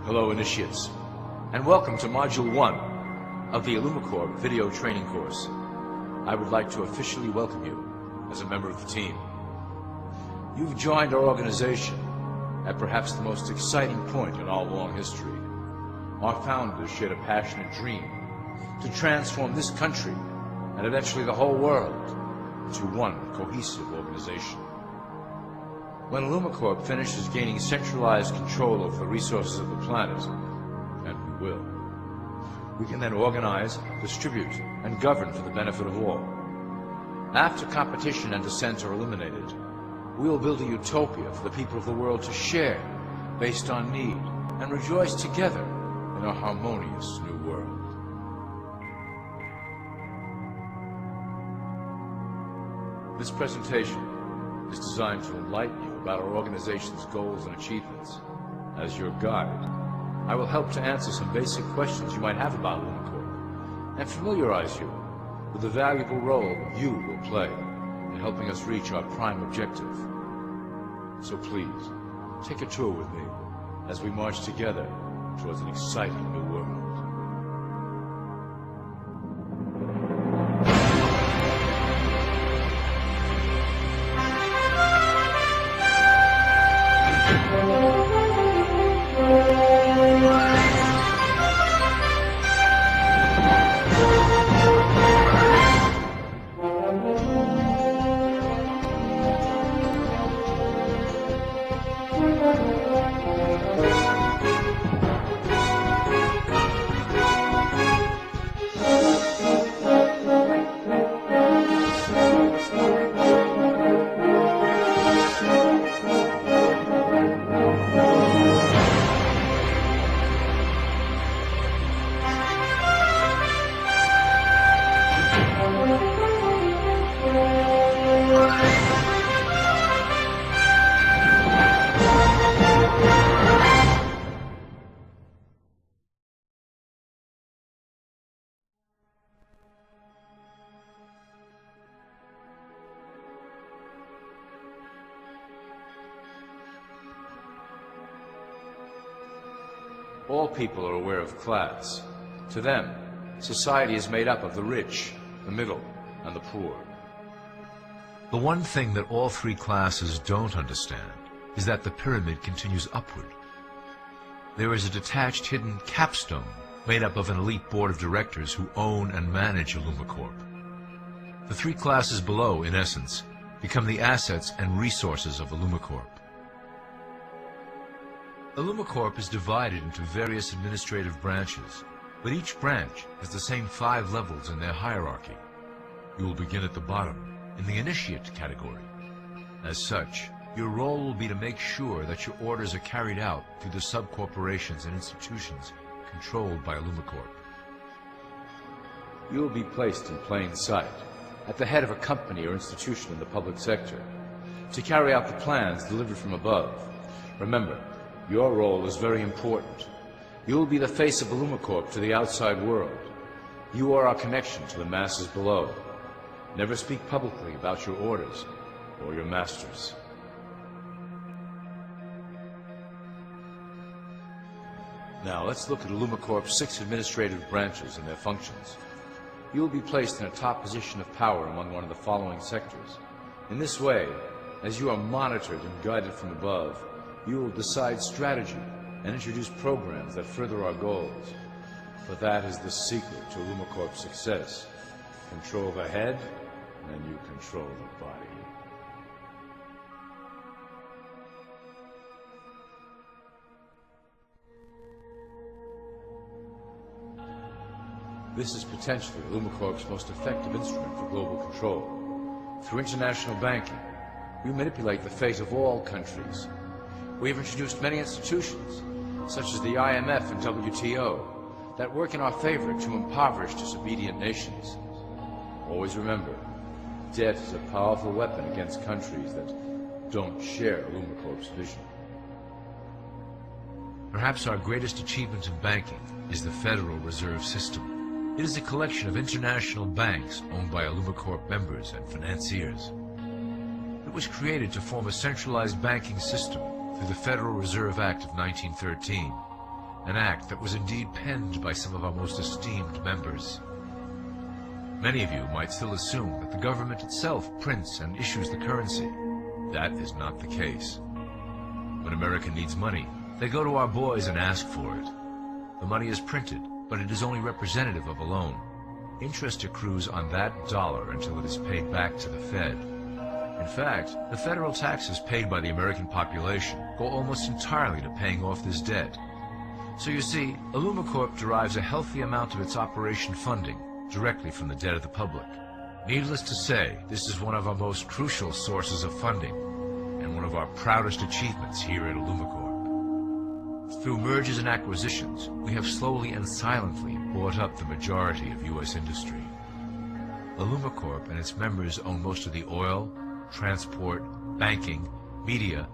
Hello, initiates, and welcome to Module 1 of the Illumicorp video training course. I would like to officially welcome you as a member of the team. You've joined our organization at perhaps the most exciting point in our long history. Our founders shared a passionate dream to transform this country and eventually the whole world into one cohesive organization. When Illumicorp finishes gaining centralized control over the resources of the planet, and we will, we can then organize, distribute, and govern for the benefit of all. After competition and dissent are eliminated, we will build a utopia for the people of the world to share based on need and rejoice together in a harmonious new world. This presentation is designed to enlighten you about our organization's goals and achievements. As your guide, I will help to answer some basic questions you might have about Illumicorp and familiarize you with the valuable role you will play in helping us reach our prime objective. So please, take a tour with me as we march together towards an exciting new world. All people are aware of class. To them, society is made up of the rich, the middle, and the poor. The one thing that all three classes don't understand is that the pyramid continues upward. There is a detached hidden capstone made up of an elite board of directors who own and manage Illumicorp. The three classes below, in essence, become the assets and resources of Illumicorp. Illumicorp is divided into various administrative branches, but each branch has the same 5 levels in their hierarchy. You will begin at the bottom, in the initiate category. As such, your role will be to make sure that your orders are carried out through the sub-corporations and institutions controlled by Illumicorp. You will be placed in plain sight, at the head of a company or institution in the public sector, to carry out the plans delivered from above. Remember, your role is very important. You will be the face of Illumicorp to the outside world. You are our connection to the masses below. Never speak publicly about your orders or your masters. Now let's look at Illumicorp's 6 administrative branches and their functions. You will be placed in a top position of power among one of the following sectors. In this way, as you are monitored and guided from above, you will decide strategy and introduce programs that further our goals. For that is the secret to Illumicorp's success. Control the head, and you control the body. This is potentially Illumicorp's most effective instrument for global control. Through international banking, we manipulate the fate of all countries. We have introduced many institutions, such as the IMF and WTO, that work in our favor to impoverish disobedient nations. Always remember, debt is a powerful weapon against countries that don't share Illumicorp's vision. Perhaps our greatest achievement in banking is the Federal Reserve System. It is a collection of international banks owned by Illumicorp members and financiers. It was created to form a centralized banking system through the Federal Reserve Act of 1913. an act that was indeed penned by some of our most esteemed members. Many of you might still assume that the government itself prints and issues the currency. That is not the case. When America needs money, they go to our boys and ask for it. The money is printed, but it is only representative of a loan. Interest accrues on that dollar until it is paid back to the Fed. In fact, the federal taxes paid by the American population go almost entirely to paying off this debt. So you see, Illumicorp derives a healthy amount of its operation funding directly from the debt of the public. Needless to say, this is one of our most crucial sources of funding, and one of our proudest achievements here at Illumicorp. Through mergers and acquisitions, we have slowly and silently bought up the majority of U.S. industry. Illumicorp and its members own most of the oil, transport, banking, media,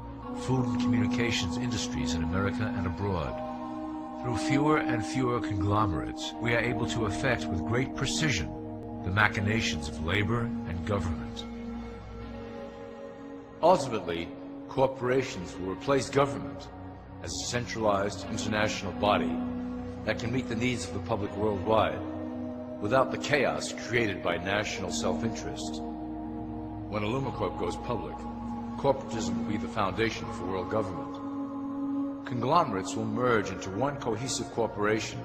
food and communications industries in America and abroad. Through fewer and fewer conglomerates, we are able to effect with great precision the machinations of labor and government. Ultimately, corporations will replace government as a centralized international body that can meet the needs of the public worldwide without the chaos created by national self-interest. When Illumicorp goes public, corporatism will be the foundation for world government. Conglomerates will merge into one cohesive corporation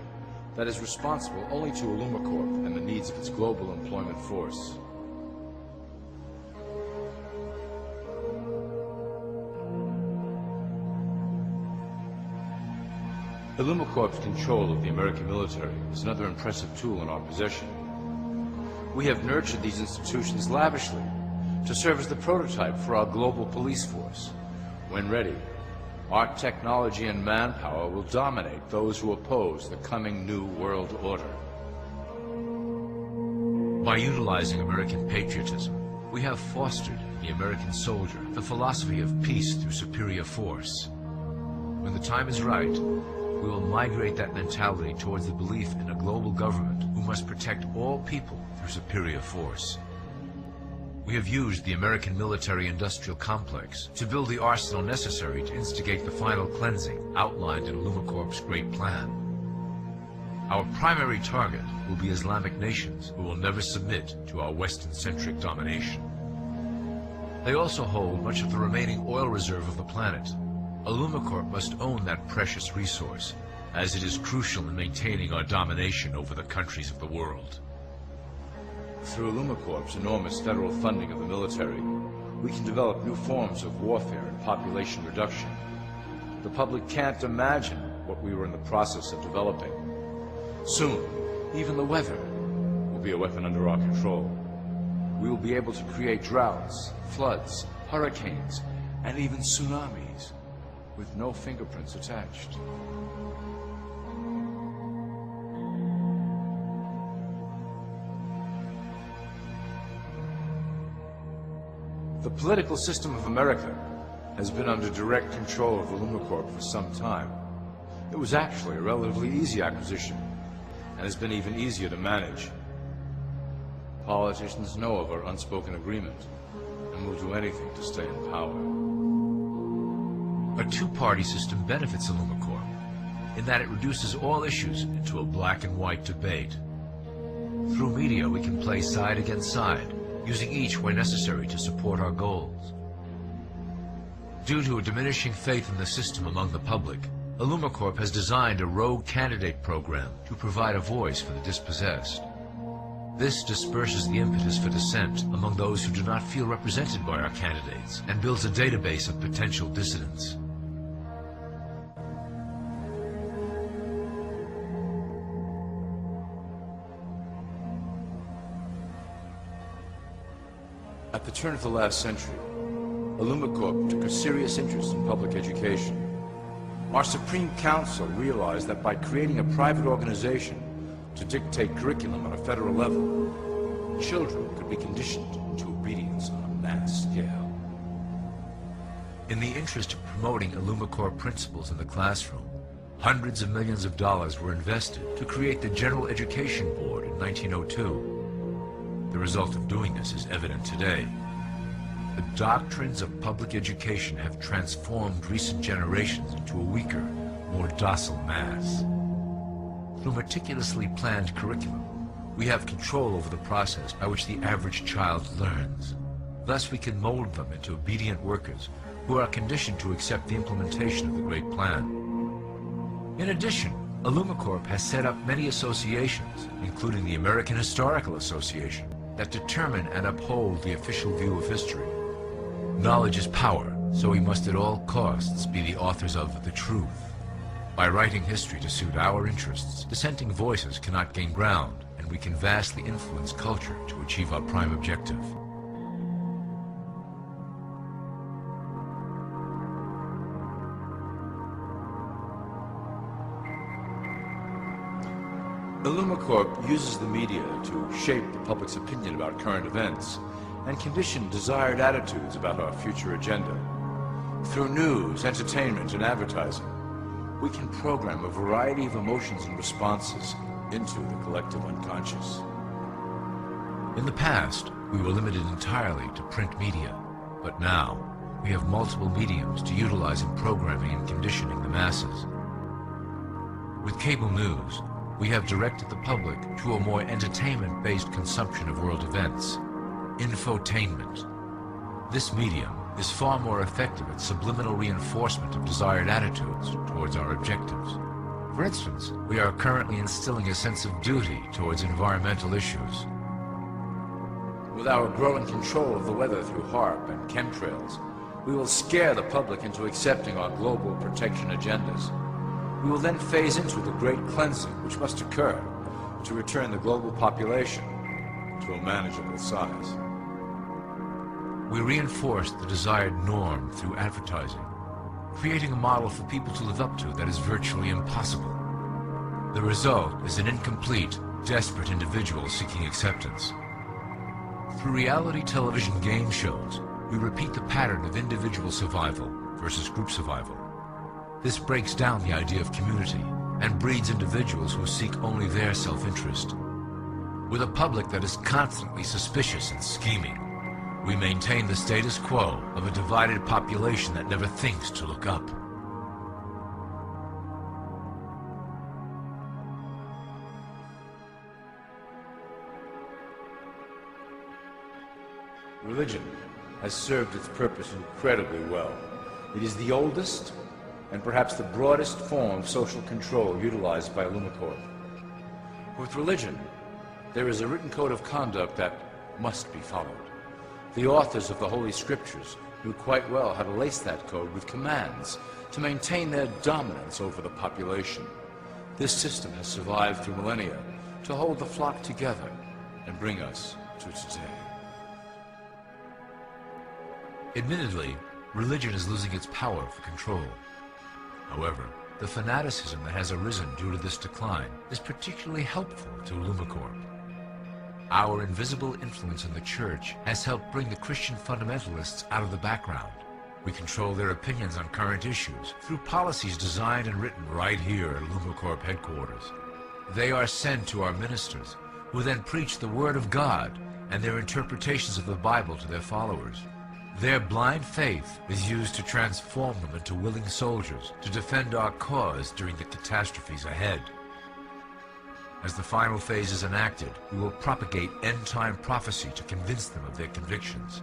that is responsible only to Illumicorp and the needs of its global employment force. Illumicorp's control of the American military is another impressive tool in our possession. We have nurtured these institutions lavishly to serve as the prototype for our global police force. When ready, our technology and manpower will dominate those who oppose the coming new world order. By utilizing American patriotism, we have fostered in the American soldier the philosophy of peace through superior force. When the time is right, we will migrate that mentality towards the belief in a global government who must protect all people through superior force. We have used the American military-industrial complex to build the arsenal necessary to instigate the final cleansing outlined in Illumicorp's great plan. Our primary target will be Islamic nations who will never submit to our Western-centric domination. They also hold much of the remaining oil reserve of the planet. Illumicorp must own that precious resource, as it is crucial in maintaining our domination over the countries of the world. Through Illumicorp's enormous federal funding of the military, we can develop new forms of warfare and population reduction. The public can't imagine what we were in the process of developing. Soon, even the weather will be a weapon under our control. We will be able to create droughts, floods, hurricanes, and even tsunamis with no fingerprints attached. The political system of America has been under direct control of Illumicorp for some time. It was actually a relatively easy acquisition, and has been even easier to manage. Politicians know of our unspoken agreement, and will do anything to stay in power. A two-party system benefits Illumicorp, in that it reduces all issues into a black and white debate. Through media, we can play side against side, using each where necessary to support our goals. Due to a diminishing faith in the system among the public, Illumicorp has designed a rogue candidate program to provide a voice for the dispossessed. This disperses the impetus for dissent among those who do not feel represented by our candidates and builds a database of potential dissidents. At the turn of the last century, Illumicorp took a serious interest in public education. Our Supreme Council realized that by creating a private organization to dictate curriculum on a federal level, children could be conditioned to obedience on a mass scale. In the interest of promoting Illumicorp principles in the classroom, hundreds of millions of dollars were invested to create the General Education Board in 1902. The result of doing this is evident today. The doctrines of public education have transformed recent generations into a weaker, more docile mass. Through meticulously planned curriculum, we have control over the process by which the average child learns. Thus we can mold them into obedient workers who are conditioned to accept the implementation of the Great Plan. In addition, Illumicorp has set up many associations, including the American Historical Association, that determine and uphold the official view of history. Knowledge is power, so we must at all costs be the authors of the truth. By writing history to suit our interests, dissenting voices cannot gain ground, and we can vastly influence culture to achieve our prime objective. Illumicorp uses the media to shape the public's opinion about current events and condition desired attitudes about our future agenda. Through news, entertainment, and advertising, we can program a variety of emotions and responses into the collective unconscious. In the past, we were limited entirely to print media, but now we have multiple mediums to utilize in programming and conditioning the masses. With cable news, we have directed the public to a more entertainment-based consumption of world events, infotainment. This medium is far more effective at subliminal reinforcement of desired attitudes towards our objectives. For instance, we are currently instilling a sense of duty towards environmental issues. With our growing control of the weather through HAARP and chemtrails, we will scare the public into accepting our global protection agendas. We will then phase into the great cleansing which must occur to return the global population to a manageable size. We reinforce the desired norm through advertising, creating a model for people to live up to that is virtually impossible. The result is an incomplete, desperate individual seeking acceptance. Through reality television game shows, we repeat the pattern of individual survival versus group survival. This breaks down the idea of community and breeds individuals who seek only their self-interest. With a public that is constantly suspicious and scheming, we maintain the status quo of a divided population that never thinks to look up. Religion has served its purpose incredibly well. It is the oldest and perhaps the broadest form of social control utilized by Illumicorp. With religion, there is a written code of conduct that must be followed. The authors of the Holy Scriptures knew quite well how to lace that code with commands to maintain their dominance over the population. This system has survived through millennia to hold the flock together and bring us to today. Admittedly, religion is losing its power for control. However, the fanaticism that has arisen due to this decline is particularly helpful to Illumicorp. Our invisible influence in the Church has helped bring the Christian fundamentalists out of the background. We control their opinions on current issues through policies designed and written right here at Illumicorp headquarters. They are sent to our ministers, who then preach the Word of God and their interpretations of the Bible to their followers. Their blind faith is used to transform them into willing soldiers to defend our cause during the catastrophes ahead. As the final phase is enacted, we will propagate end-time prophecy to convince them of their convictions.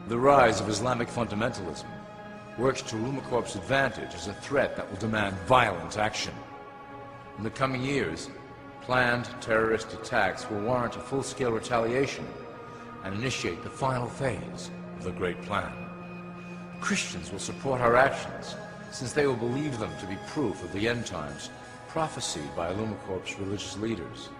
The rise of Islamic fundamentalism works to Illumicorp's advantage as a threat that will demand violent action. In the coming years, planned terrorist attacks will warrant a full-scale retaliation and initiate the final phase of the Great Plan. Christians will support our actions, since they will believe them to be proof of the end times prophesied by Illumicorp's religious leaders.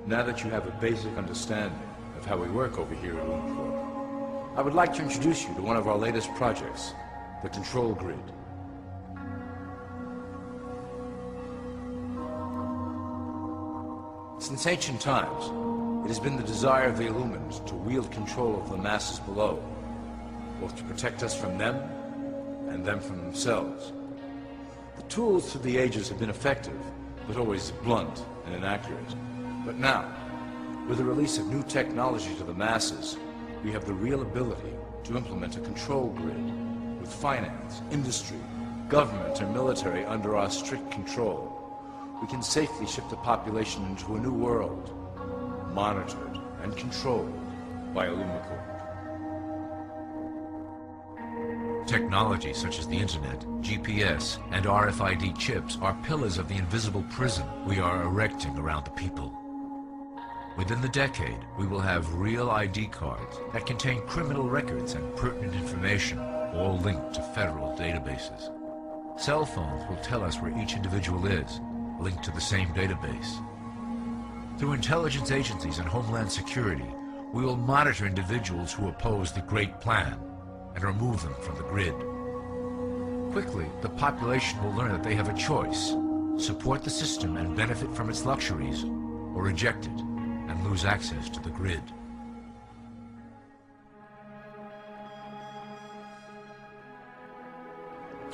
Now that you have a basic understanding of how we work over here at Illumicorp, I would like to introduce you to one of our latest projects, the Control Grid. Since ancient times, it has been the desire of the Illuminati to wield control of the masses below, both to protect us from them and them from themselves. The tools through the ages have been effective, but always blunt and inaccurate. But now, with the release of new technology to the masses, we have the real ability to implement a control grid with finance, industry, government, and military under our strict control. We can safely shift the population into a new world, monitored and controlled by Illumicorp. Technology such as the internet, GPS, and RFID chips are pillars of the invisible prison we are erecting around the people. Within the decade, we will have real ID cards that contain criminal records and pertinent information, all linked to federal databases. Cell phones will tell us where each individual is, linked to the same database. Through intelligence agencies and Homeland Security, we will monitor individuals who oppose the Great Plan and remove them from the grid. Quickly, the population will learn that they have a choice: support the system and benefit from its luxuries, or reject it and lose access to the grid.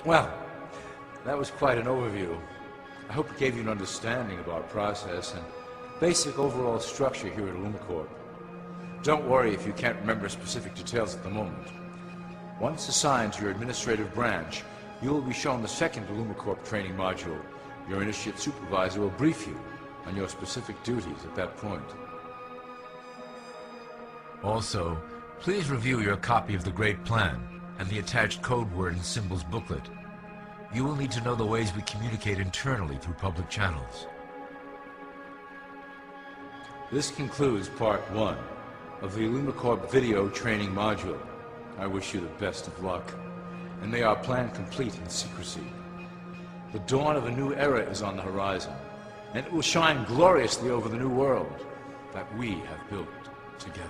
Well, that was quite an overview. I hope it gave you an understanding of our process and basic overall structure here at Illumicorp. Don't worry if you can't remember specific details at the moment. Once assigned to your administrative branch, you will be shown the second Illumicorp training module. Your initiate supervisor will brief you on your specific duties at that point. Also, please review your copy of the Great Plan and the attached code word and symbols booklet. You will need to know the ways we communicate internally through public channels. This concludes Part 1 of the Illumicorp video training module. I wish you the best of luck, and may our plan complete in secrecy. The dawn of a new era is on the horizon, and it will shine gloriously over the new world that we have built together.